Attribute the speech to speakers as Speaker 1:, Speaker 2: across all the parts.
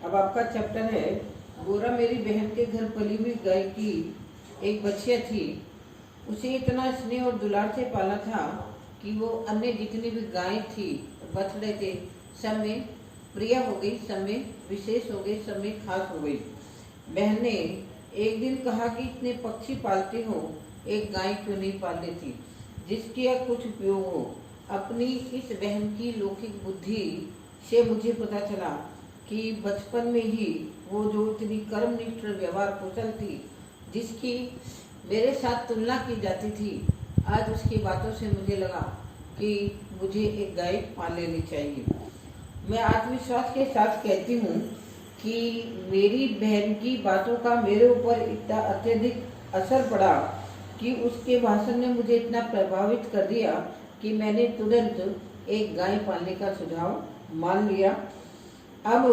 Speaker 1: अब आपका चैप्टर है गोरा मेरी बहन के घर पली हुई गाय की एक बच्चिया थी। उसे इतना स्नेह और दुलार से पाला था कि वो अन्य जितनी भी गायें थी बछड़े थे सब में प्रिय हो गई, सब में विशेष हो गई, सब में खास हो गई। बहन ने एक दिन कहा कि इतने पक्षी पालती हो, एक गाय क्यों नहीं पाल लेती जिसकी कुछ उपयोग हो। अपनी इस बहन की लौकिक बुद्धि से मुझे पता चला कि बचपन में ही वो जो इतनी कर्मनिष्ठ व्यवहार कुशल थी, जिसकी मेरे साथ तुलना की जाती थी, आज उसकी बातों से मुझे लगा कि मुझे एक गाय पाल लेनी चाहिए। मैं आत्मविश्वास के साथ कहती हूँ कि मेरी बहन की बातों का मेरे ऊपर इतना अत्यधिक असर पड़ा कि उसके भाषण ने मुझे इतना प्रभावित कर दिया कि मैंने तुरंत एक गाय पालने का सुझाव मान लिया। अब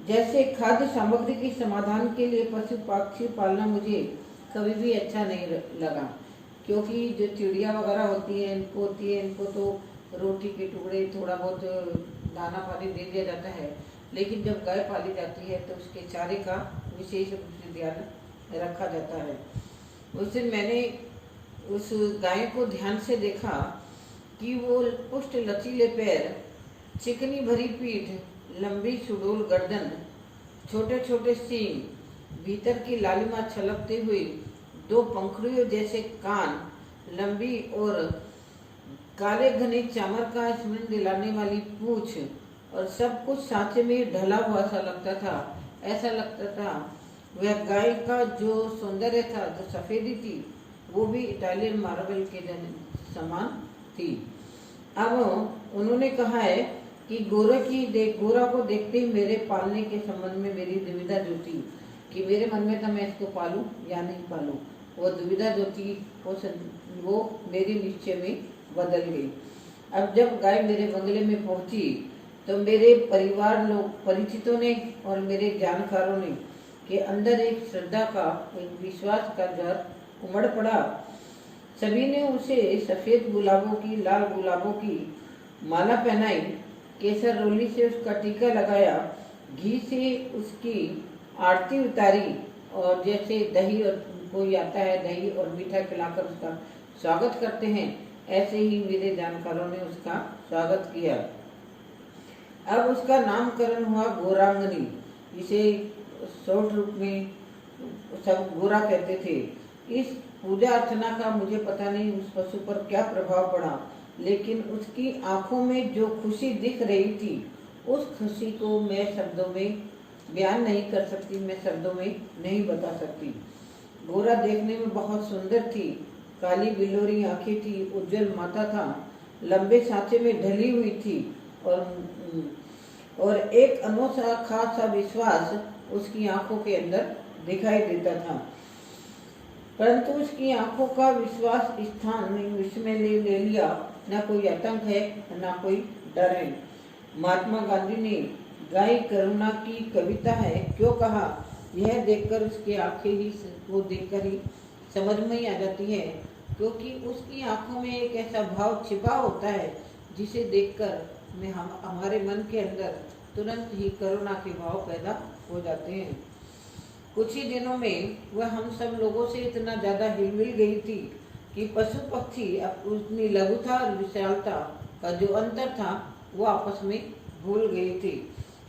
Speaker 1: जैसे खाद्य सामग्री के समाधान के लिए पशु पक्षी पालना मुझे कभी भी अच्छा नहीं लगा, क्योंकि जो चिड़िया वगैरह होती है इनको तो रोटी के टुकड़े थोड़ा बहुत दाना पानी दे दिया जाता है, लेकिन जब गाय पाली जाती है तो उसके चारे का विशेष रूप से ध्यान रखा जाता है। उस दिन मैंने उस गाय को ध्यान से देखा कि वो पुष्ट लचीले पैर, चिकनी भरी पीठ, लंबी सुडौल गर्दन, छोटे छोटे सींग, भीतर की लालिमा छलकते हुए दो पंखुड़ियों जैसे कान, लंबी और काले घने चामर का स्मरण दिलाने वाली पूंछ, और सब कुछ सांचे में ढला हुआ सा लगता था। ऐसा लगता था वह गाय का जो सौंदर्य था, जो सफेदी थी, वो भी इटालियन मार्बल के समान थी। अब उन्होंने कहा है कि गोरा को देखते ही मेरे पालने के संबंध में मेरी दुविधा जो थी कि मेरे मन में था मैं इसको पालूं या नहीं पालूं, वो दुविधा जो थी वो मेरे निश्चय में बदल गई। अब जब गाय मेरे बंगले में पहुंची तो मेरे परिवार लोग, परिचितों ने और मेरे जानकारों ने के अंदर एक श्रद्धा का, एक विश्वास का जर उमड़ पड़ा। सभी ने उसे सफेद गुलाबों की, लाल गुलाबों की माला पहनाई, केसर रोली से उसका टीका लगाया, घी से उसकी आरती उतारी, और जैसे दही और कोई आता है दही और मीठा खिलाकर उसका स्वागत करते हैं, ऐसे ही मेरे जानकारों ने उसका स्वागत किया। अब उसका नामकरण हुआ गोरांगनी, इसे शॉर्ट रूप में सब गोरा कहते थे। इस पूजा अर्चना का मुझे पता नहीं उस पशु पर क्या प्रभाव पड़ा, लेकिन उसकी आंखों में जो खुशी दिख रही थी, उस खुशी को मैं शब्दों में बयान नहीं कर सकती, मैं शब्दों में नहीं बता सकती। गोरा देखने में बहुत सुंदर थी, काली बिलोरी आंखें थी, उज्जवल माथा था, लंबे सांचे में ढली हुई थी, और एक अनोखा खासा विश्वास उसकी आंखों के अंदर दिखाई देता था। परंतु उसकी आंखों का विश्वास स्थान इसमें ले लिया, न कोई आतंक है न कोई डर है। महात्मा गांधी ने गाय करुणा की कविता है क्यों कहा, यह देखकर उसकी आंखें ही वो देखकर ही समझ में ही आ जाती है, क्योंकि उसकी आंखों में एक ऐसा भाव छिपा होता है जिसे देखकर हमारे मन के अंदर तुरंत ही करुणा के भाव पैदा हो जाते हैं। कुछ ही दिनों में वह हम सब लोगों से इतना ज़्यादा हिलमिल गई थी कि पशु पक्षी अपनी लघुता और विशालता का जो अंतर था वो आपस में भूल गए थे।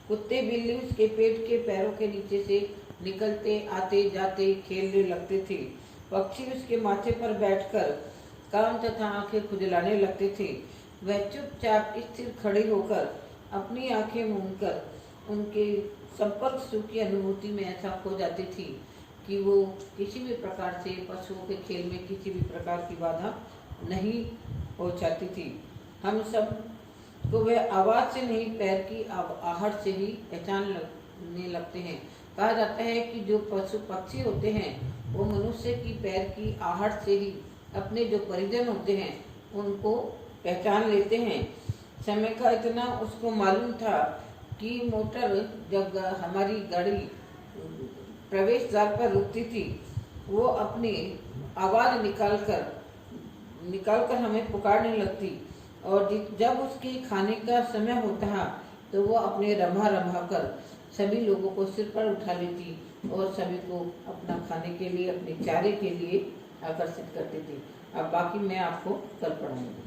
Speaker 1: कुत्ते बिल्ली उसके पेट के पैरों के नीचे से निकलते आते जाते खेलने लगते थे। पक्षी उसके माथे पर बैठकर कान तथा आंखें खुजलाने लगते थे। वह चुपचाप स्थिर खड़ी होकर अपनी आंखें मूंदकर उनके संपर्क सुख की अनुभूति में ऐसा खो जाती थी कि वो किसी भी प्रकार से पशुओं के खेल में किसी भी प्रकार की बाधा नहीं पहुंचाती थी। हम सब को वह आवाज़ से नहीं, पैर की आहट से ही पहचानने लगते हैं। कहा जाता है कि जो पशु पक्षी होते हैं वो मनुष्य की पैर की आहट से ही अपने जो परिजन होते हैं उनको पहचान लेते हैं। समय का इतना उसको मालूम था कि मोटर जब हमारी गाड़ी प्रवेश द्वार पर रुकती थी, वो अपनी आवाज़ निकालकर हमें पुकारने लगती, और जब उसके खाने का समय होता तो वो अपने रंभा कर सभी लोगों को सिर पर उठा लेती और सभी को अपना खाने के लिए, अपने चारे के लिए आकर्षित करती थी। अब बाकी मैं आपको कल पढ़ाऊंगी।